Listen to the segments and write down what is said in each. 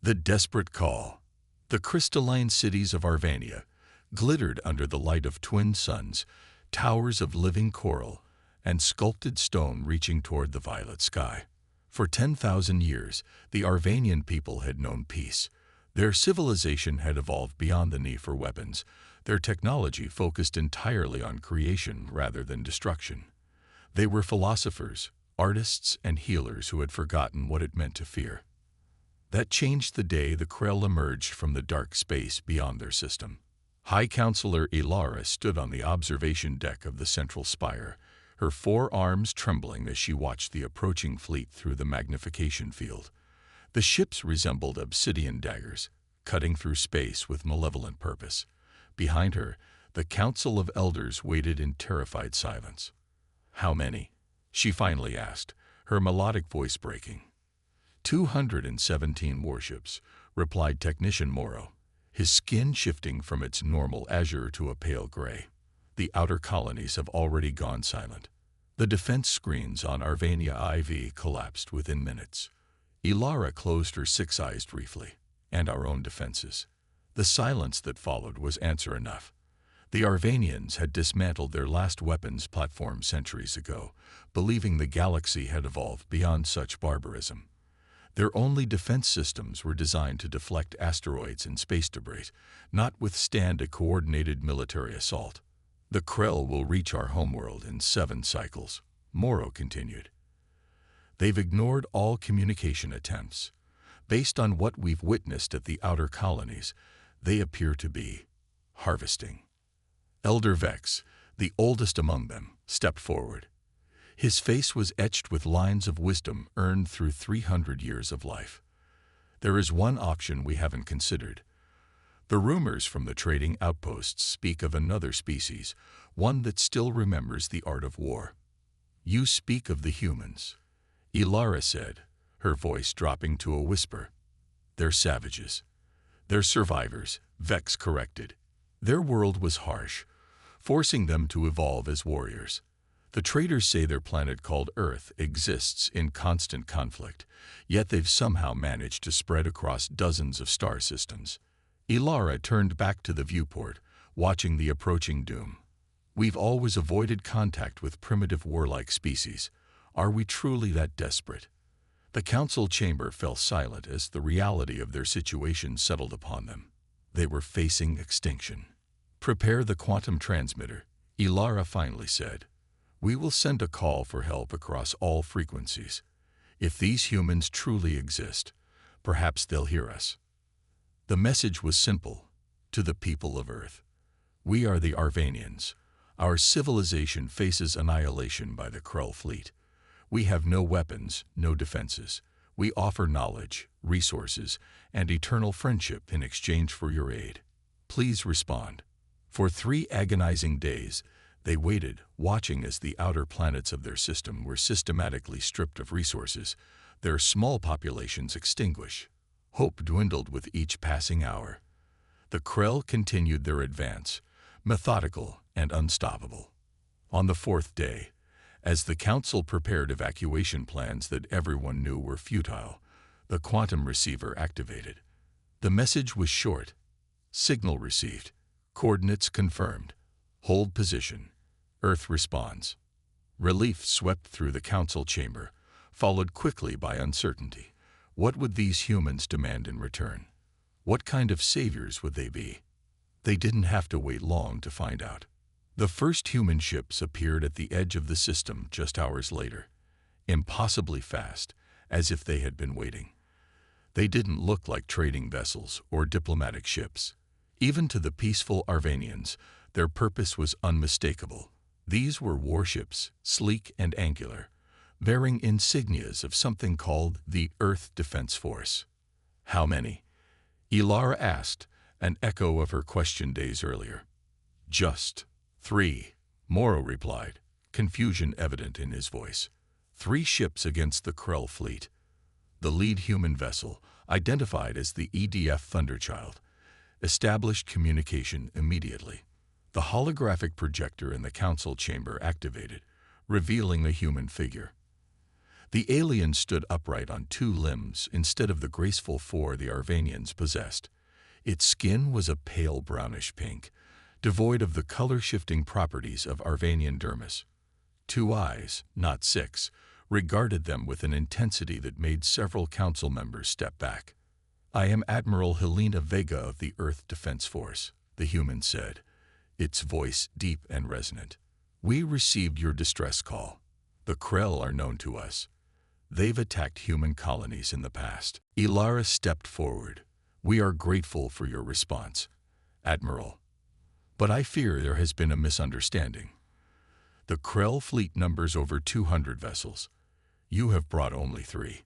The desperate call. The crystalline cities of Arvania glittered under the light of twin suns, towers of living coral, and sculpted stone reaching toward the violet sky. For 10,000 years, the Arvanian people had known peace. Their civilization had evolved beyond the need for weapons. Their technology focused entirely on creation rather than destruction. They were philosophers, artists, and healers who had forgotten what it meant to fear. That changed the day the Krell emerged from the dark space beyond their system. High Counselor Ilara stood on the observation deck of the central spire, her forearms trembling as she watched the approaching fleet through the magnification field. The ships resembled obsidian daggers, cutting through space with malevolent purpose. Behind her, the Council of Elders waited in terrified silence. "How many?" she finally asked, her melodic voice breaking. 217 warships, replied Technician Morrow, his skin shifting from its normal azure to a pale gray. The outer colonies have already gone silent. The defense screens on Arvania IV collapsed within minutes. Ilara closed her six eyes briefly, and our own defenses. The silence that followed was answer enough. The Arvanians had dismantled their last weapons platform centuries ago, believing the galaxy had evolved beyond such barbarism. Their only defense systems were designed to deflect asteroids and space debris, not withstand a coordinated military assault. "The Krell will reach our homeworld in 7 cycles," Morrow continued. "They've ignored all communication attempts. Based on what we've witnessed at the outer colonies, they appear to be harvesting." Elder Vex, the oldest among them, stepped forward. His face was etched with lines of wisdom earned through 300 years of life. "There is one option we haven't considered. The rumors from the trading outposts speak of another species, one that still remembers the art of war." "You speak of the humans," Ilara said, her voice dropping to a whisper. "They're savages." "They're survivors," Vex corrected. "Their world was harsh, forcing them to evolve as warriors. The traders say their planet called Earth exists in constant conflict, yet they've somehow managed to spread across dozens of star systems." Ilara turned back to the viewport, watching the approaching doom. "We've always avoided contact with primitive warlike species. Are we truly that desperate?" The council chamber fell silent as the reality of their situation settled upon them. They were facing extinction. "Prepare the quantum transmitter," Ilara finally said. "We will send a call for help across all frequencies. If these humans truly exist, perhaps they'll hear us." The message was simple: to the people of Earth. "We are the Arvanians. Our civilization faces annihilation by the Krell fleet. We have no weapons, no defenses. We offer knowledge, resources, and eternal friendship in exchange for your aid. Please respond." For 3 agonizing days, they waited, watching as the outer planets of their system were systematically stripped of resources, their small populations extinguished. Hope dwindled with each passing hour. The Krell continued their advance, methodical and unstoppable. On the 4th day, as the Council prepared evacuation plans that everyone knew were futile, the quantum receiver activated. The message was short: "Signal received. Coordinates confirmed. Hold position. Earth responds." Relief swept through the council chamber, followed quickly by uncertainty. What would these humans demand in return? What kind of saviors would they be? They didn't have to wait long to find out. The first human ships appeared at the edge of the system just hours later, impossibly fast, as if they had been waiting. They didn't look like trading vessels or diplomatic ships. Even to the peaceful Arvanians, their purpose was unmistakable. These were warships, sleek and angular, bearing insignias of something called the Earth Defense Force. "How many?" Ilara asked, an echo of her question days earlier. "Just 3, Morrow replied, confusion evident in his voice. 3 ships against the Krell fleet. The lead human vessel, identified as the EDF Thunderchild, established communication immediately. The holographic projector in the council chamber activated, revealing a human figure. The alien stood upright on two limbs instead of the graceful four the Arvanians possessed. Its skin was a pale brownish pink, devoid of the color-shifting properties of Arvanian dermis. Two eyes, not six, regarded them with an intensity that made several council members step back. "I am Admiral Helena Vega of the Earth Defense Force," the human said, its voice deep and resonant. "We received your distress call. The Krell are known to us. They've attacked human colonies in the past." Ilara stepped forward. "We are grateful for your response, Admiral. But I fear there has been a misunderstanding. The Krell fleet numbers over 200 vessels. You have brought only 3.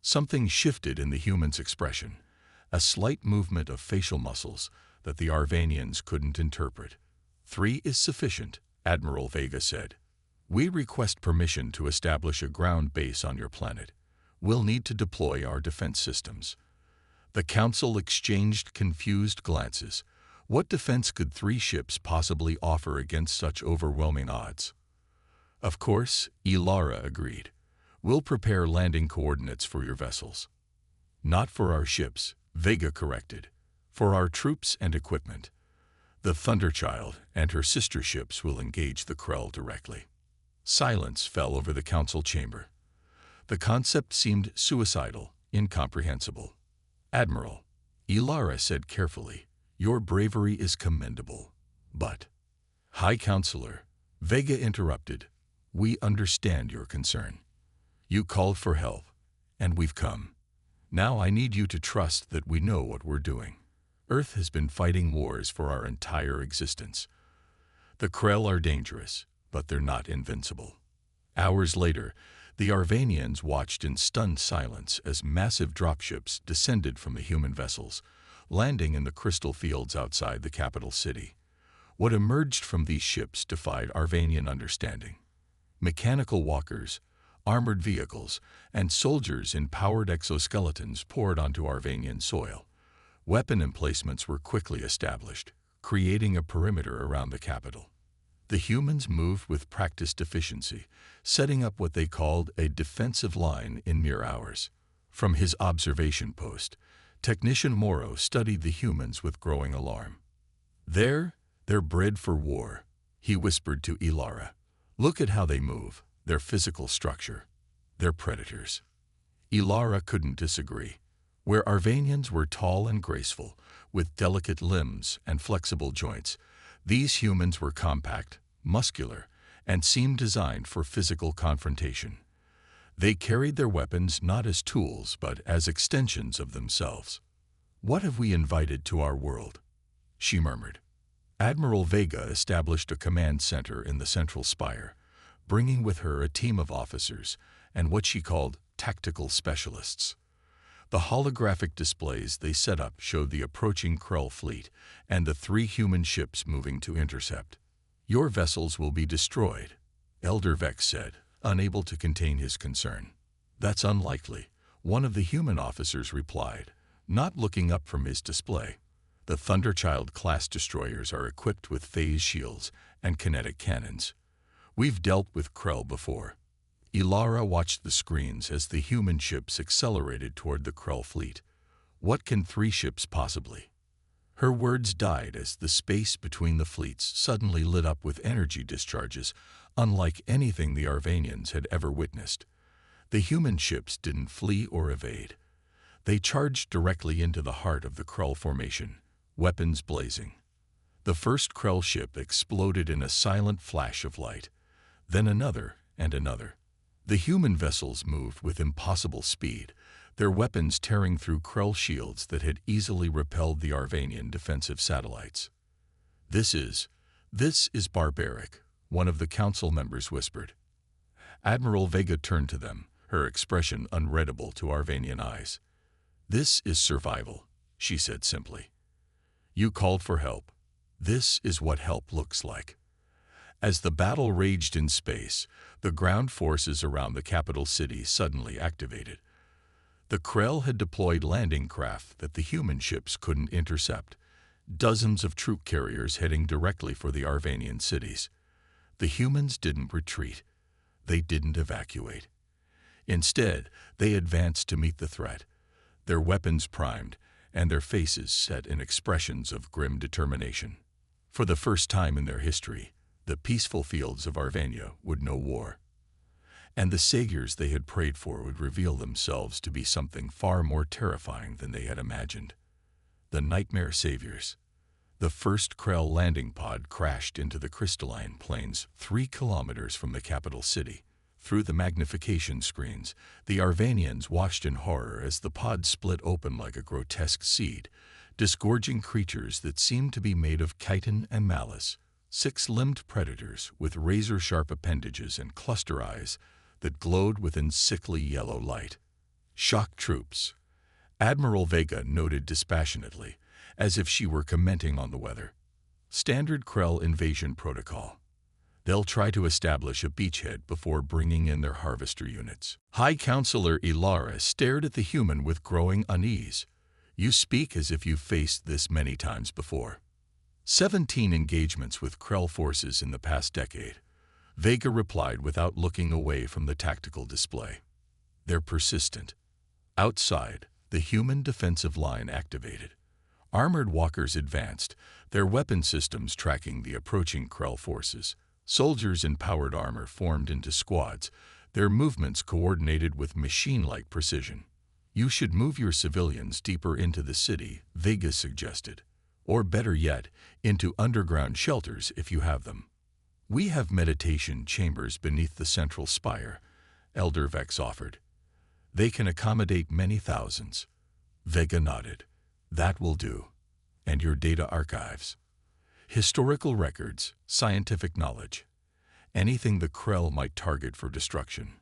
Something shifted in the human's expression, a slight movement of facial muscles that the Arvanians couldn't interpret. "3 is sufficient," Admiral Vega said. "We request permission to establish a ground base on your planet. We'll need to deploy our defense systems." The Council exchanged confused glances. What defense could 3 ships possibly offer against such overwhelming odds? "Of course," Ilara agreed. "We'll prepare landing coordinates for your vessels." "Not for our ships," Vega corrected. "For our troops and equipment. The Thunderchild and her sister ships will engage the Krell directly." Silence fell over the council chamber. The concept seemed suicidal, incomprehensible. "Admiral," Ilara said carefully, "your bravery is commendable. But—" "High Counselor," Vega interrupted, "we understand your concern. You called for help, and we've come. Now I need you to trust that we know what we're doing. Earth has been fighting wars for our entire existence. The Krell are dangerous, but they're not invincible." Hours later, the Arvanians watched in stunned silence as massive dropships descended from the human vessels, landing in the crystal fields outside the capital city. What emerged from these ships defied Arvanian understanding. Mechanical walkers, armored vehicles, and soldiers in powered exoskeletons poured onto Arvanian soil. Weapon emplacements were quickly established, creating a perimeter around the capital. The humans moved with practiced efficiency, setting up what they called a defensive line in mere hours. From his observation post, Technician Morrow studied the humans with growing alarm. They're bred for war," he whispered to Ilara. "Look at how they move, their physical structure. They're predators." Ilara couldn't disagree. Where Arvanians were tall and graceful, with delicate limbs and flexible joints, these humans were compact, muscular, and seemed designed for physical confrontation. They carried their weapons not as tools, but as extensions of themselves. "What have we invited to our world?" she murmured. Admiral Vega established a command center in the central spire, bringing with her a team of officers and what she called tactical specialists. The holographic displays they set up showed the approaching Krell fleet and the 3 human ships moving to intercept. "Your vessels will be destroyed," Elder Vex said, unable to contain his concern. "That's unlikely," one of the human officers replied, not looking up from his display. "The Thunderchild-class destroyers are equipped with phase shields and kinetic cannons. We've dealt with Krell before." Ilara watched the screens as the human ships accelerated toward the Krell fleet. "What can 3 ships possibly?" Her words died as the space between the fleets suddenly lit up with energy discharges unlike anything the Arvanians had ever witnessed. The human ships didn't flee or evade. They charged directly into the heart of the Krell formation, weapons blazing. The first Krell ship exploded in a silent flash of light, then another and another. The human vessels moved with impossible speed, their weapons tearing through Krell shields that had easily repelled the Arvanian defensive satellites. This is barbaric," one of the council members whispered. Admiral Vega turned to them, her expression unreadable to Arvanian eyes. "This is survival," she said simply. "You called for help. This is what help looks like." As the battle raged in space, the ground forces around the capital city suddenly activated. The Krell had deployed landing craft that the human ships couldn't intercept, dozens of troop carriers heading directly for the Arvanian cities. The humans didn't retreat. They didn't evacuate. Instead, they advanced to meet the threat, their weapons primed and their faces set in expressions of grim determination. For the first time in their history, the peaceful fields of Arvania would know war, and the saviors they had prayed for would reveal themselves to be something far more terrifying than they had imagined. The nightmare saviors. The first Krell landing pod crashed into the crystalline plains 3 kilometers from the capital city. Through the magnification screens, the Arvanians watched in horror as the pod split open like a grotesque seed, disgorging creatures that seemed to be made of chitin and malice, 6-limbed predators with razor-sharp appendages and cluster eyes that glowed within sickly yellow light. Shock troops. Admiral Vega noted dispassionately, as if she were commenting on the weather. Standard Krell invasion protocol. They'll try to establish a beachhead before bringing in their harvester units. High Counselor Ilara stared at the human with growing unease. You speak as if you've faced this many times before. 17 engagements with Krell forces in the past decade. Vega replied without looking away from the tactical display. They're persistent. Outside, the human defensive line activated. Armored walkers advanced, their weapon systems tracking the approaching Krell forces. Soldiers in powered armor formed into squads, their movements coordinated with machine-like precision. You should move your civilians deeper into the city, Vega suggested. Or better yet, into underground shelters if you have them. We have meditation chambers beneath the central spire, Elder Vex offered. They can accommodate many thousands. Vega nodded. That will do. And your data archives. Historical records, scientific knowledge. Anything the Krell might target for destruction.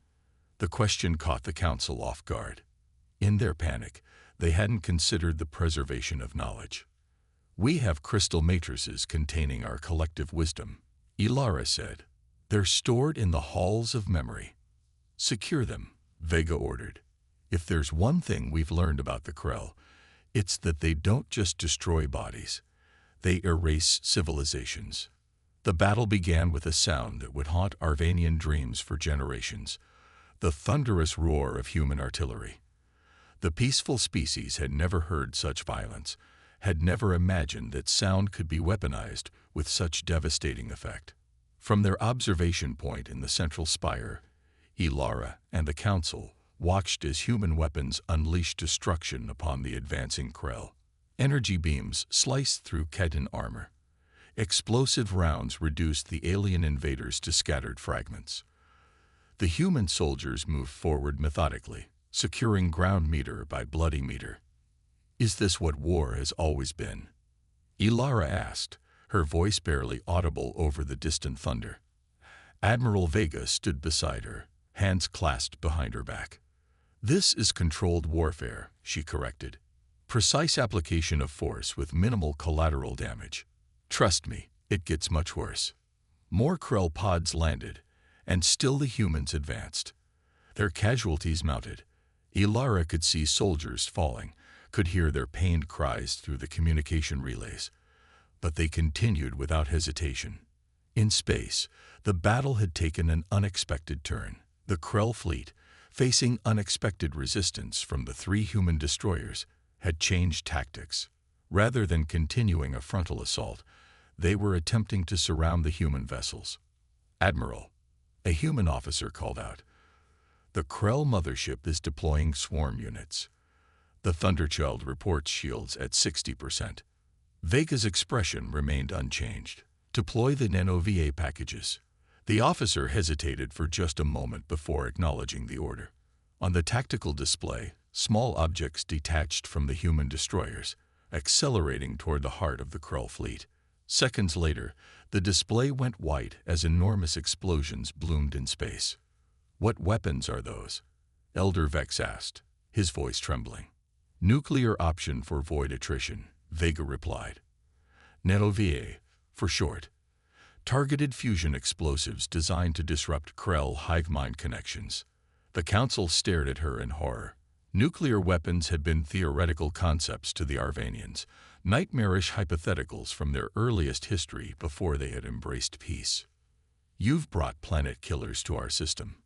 The question caught the Council off guard. In their panic, they hadn't considered the preservation of knowledge. We have crystal matrices containing our collective wisdom, Ilara said. They're stored in the halls of memory. Secure them, Vega ordered. If there's one thing we've learned about the Krell, it's that they don't just destroy bodies. They erase civilizations. The battle began with a sound that would haunt Arvanian dreams for generations, the thunderous roar of human artillery. The peaceful species had never heard such violence, had never imagined that sound could be weaponized with such devastating effect. From their observation point in the central spire, Ilara and the Council watched as human weapons unleashed destruction upon the advancing Krell. Energy beams sliced through chitin armor. Explosive rounds reduced the alien invaders to scattered fragments. The human soldiers moved forward methodically, securing ground meter by bloody meter. Is this what war has always been? Ilara asked, her voice barely audible over the distant thunder. Admiral Vega stood beside her, hands clasped behind her back. This is controlled warfare, she corrected. Precise application of force with minimal collateral damage. Trust me, it gets much worse. More Krell pods landed, and still the humans advanced. Their casualties mounted. Ilara could see soldiers falling, could hear their pained cries through the communication relays. But they continued without hesitation. In space, the battle had taken an unexpected turn. The Krell fleet, facing unexpected resistance from the 3 human destroyers, had changed tactics. Rather than continuing a frontal assault, they were attempting to surround the human vessels. Admiral, a human officer called out. The Krell mothership is deploying swarm units. The Thunderchild reports shields at 60%. Vega's expression remained unchanged. Deploy the Nano-VA packages. The officer hesitated for just a moment before acknowledging the order. On the tactical display, small objects detached from the human destroyers, accelerating toward the heart of the Krell fleet. Seconds later, the display went white as enormous explosions bloomed in space. What weapons are those? Elder Vex asked, his voice trembling. Nuclear option for void attrition, Vega replied. Nano-VA, for short. Targeted fusion explosives designed to disrupt Krell hive mind connections. The Council stared at her in horror. Nuclear weapons had been theoretical concepts to the Arvanians, nightmarish hypotheticals from their earliest history before they had embraced peace. You've brought planet killers to our system,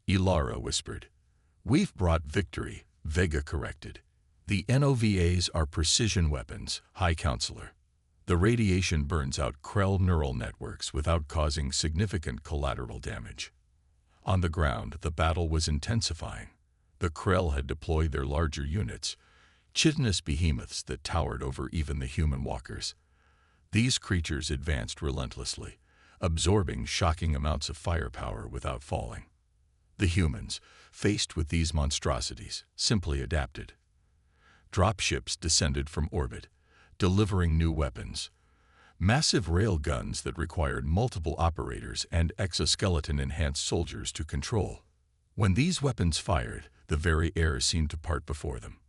Ilara whispered. "We've brought victory," Vega corrected. "The NOVAs are precision weapons, High Counselor. The radiation burns out Krell neural networks without causing significant collateral damage." On the ground, the battle was intensifying. The Krell had deployed their larger units, chitinous behemoths that towered over even the human walkers. These creatures advanced relentlessly, absorbing shocking amounts of firepower without falling. The humans, faced with these monstrosities, simply adapted. Dropships descended from orbit, delivering new weapons. Massive rail guns that required multiple operators and exoskeleton-enhanced soldiers to control. When these weapons fired, the very air seemed to part before them.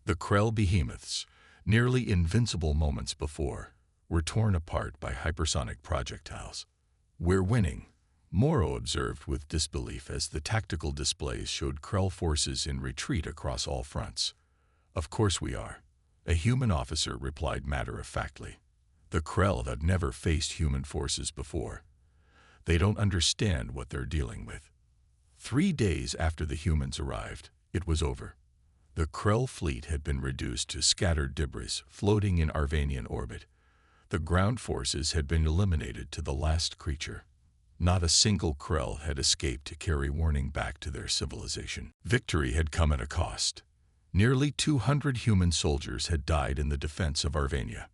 The Krell behemoths, nearly invincible moments before, were torn apart by hypersonic projectiles. "We're winning," Morrow observed with disbelief as the tactical displays showed Krell forces in retreat across all fronts. "Of course we are," a human officer replied matter-of-factly. "The Krell had never faced human forces before. They don't understand what they're dealing with." 3 days after the humans arrived, it was over. The Krell fleet had been reduced to scattered debris floating in Arvanian orbit. The ground forces had been eliminated to the last creature. Not a single Krell had escaped to carry warning back to their civilization. Victory had come at a cost. Nearly 200 human soldiers had died in the defense of Arvania.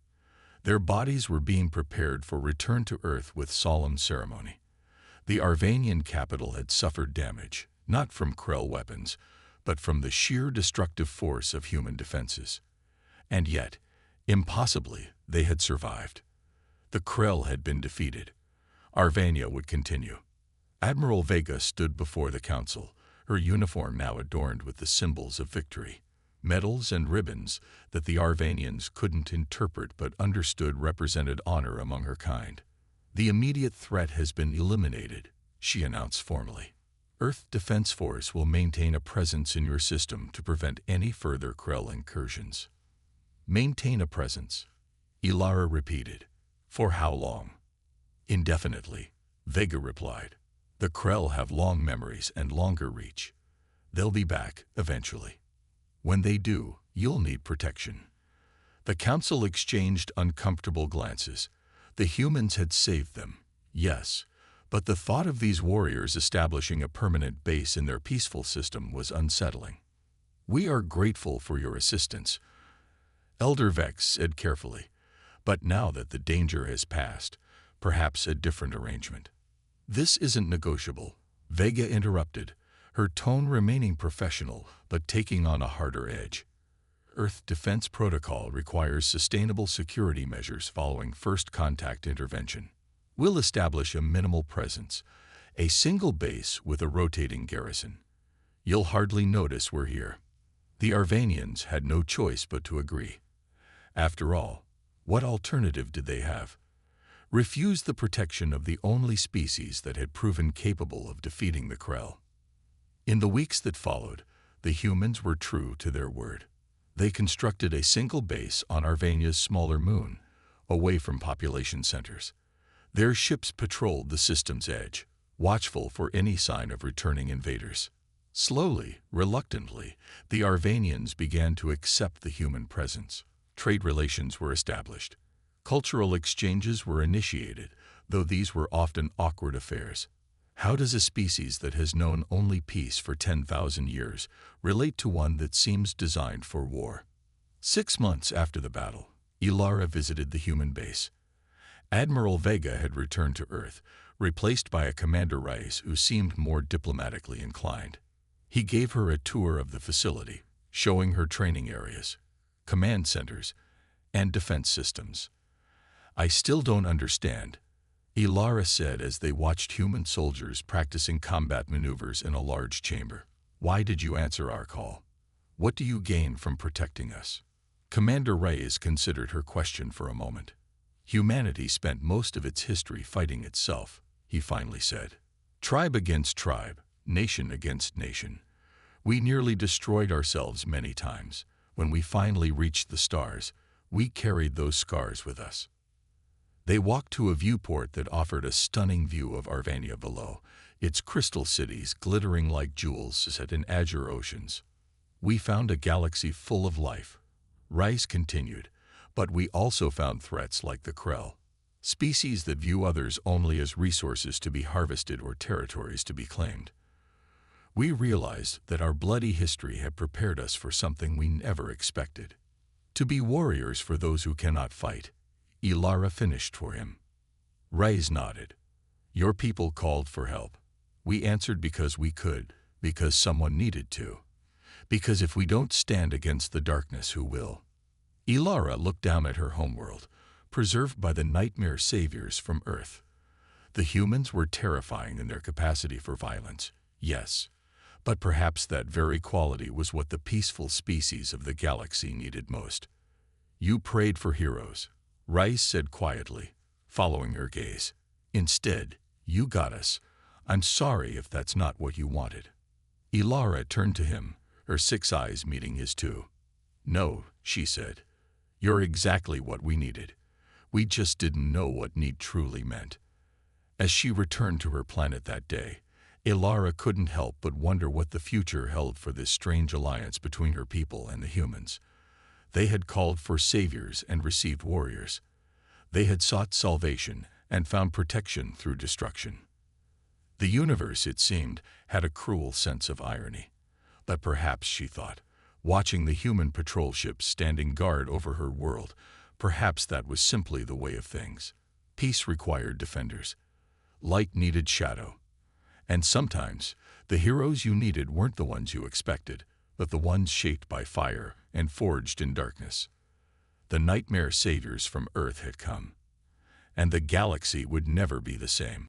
Their bodies were being prepared for return to Earth with solemn ceremony. The Arvanian capital had suffered damage, not from Krell weapons, but from the sheer destructive force of human defenses. And yet, impossibly, they had survived. The Krell had been defeated. Arvania would continue. Admiral Vega stood before the council, her uniform now adorned with the symbols of victory. Medals and ribbons that the Arvanians couldn't interpret but understood represented honor among her kind. "The immediate threat has been eliminated," she announced formally. "Earth Defense Force will maintain a presence in your system to prevent any further Krell incursions." "Maintain a presence," Ilara repeated. "For how long?" "Indefinitely," Vega replied. "The Krell have long memories and longer reach. They'll be back eventually. When they do, you'll need protection." The council exchanged uncomfortable glances. The humans had saved them, yes, but the thought of these warriors establishing a permanent base in their peaceful system was unsettling. "We are grateful for your assistance," Elder Vex said carefully. "But now that the danger has passed, perhaps a different arrangement." "This isn't negotiable," Vega interrupted, her tone remaining professional but taking on a harder edge. "Earth Defense Protocol requires sustainable security measures following first contact intervention. We'll establish a minimal presence, a single base with a rotating garrison. You'll hardly notice we're here." The Arvanians had no choice but to agree. After all, what alternative did they have? Refuse the protection of the only species that had proven capable of defeating the Krell. In the weeks that followed, the humans were true to their word. They constructed a single base on Arvania's smaller moon, away from population centers. Their ships patrolled the system's edge, watchful for any sign of returning invaders. Slowly, reluctantly, the Arvanians began to accept the human presence. Trade relations were established. Cultural exchanges were initiated, though these were often awkward affairs. How does a species that has known only peace for 10,000 years relate to one that seems designed for war? 6 months after the battle, Ilara visited the human base. Admiral Vega had returned to Earth, replaced by a Commander Rice who seemed more diplomatically inclined. He gave her a tour of the facility, showing her training areas, command centers, and defense systems. "I still don't understand," Ilara said as they watched human soldiers practicing combat maneuvers in a large chamber. "Why did you answer our call? What do you gain from protecting us?" Commander Reyes considered her question for a moment. "Humanity spent most of its history fighting itself," he finally said. "Tribe against tribe, nation against nation. We nearly destroyed ourselves many times. When we finally reached the stars, we carried those scars with us." They walked to a viewport that offered a stunning view of Arvania below, its crystal cities glittering like jewels set in azure oceans. We found a galaxy full of life, Rice continued, but we also found threats like the Krell, species that view others only as resources to be harvested or territories to be claimed. We realized that our bloody history had prepared us for something we never expected. To be warriors for those who cannot fight, Ilara finished for him. Rice nodded. Your people called for help. We answered because we could, because someone needed to. Because if we don't stand against the darkness, who will? Ilara looked down at her homeworld, preserved by the nightmare saviors from Earth. The humans were terrifying in their capacity for violence, yes, but perhaps that very quality was what the peaceful species of the galaxy needed most. You prayed for heroes, Rice said quietly, following her gaze. Instead, you got us. I'm sorry if that's not what you wanted. Ilara turned to him, her 6 eyes meeting his 2. No, she said. You're exactly what we needed. We just didn't know what need truly meant. As she returned to her planet that day, Ilara couldn't help but wonder what the future held for this strange alliance between her people and the humans. They had called for saviors and received warriors. They had sought salvation and found protection through destruction. The universe, it seemed, had a cruel sense of irony. But perhaps, she thought, watching the human patrol ships standing guard over her world, perhaps that was simply the way of things. Peace required defenders. Light needed shadow. And sometimes, the heroes you needed weren't the ones you expected, but the ones shaped by fire and forged in darkness. The nightmare saviors from Earth had come. And the galaxy would never be the same.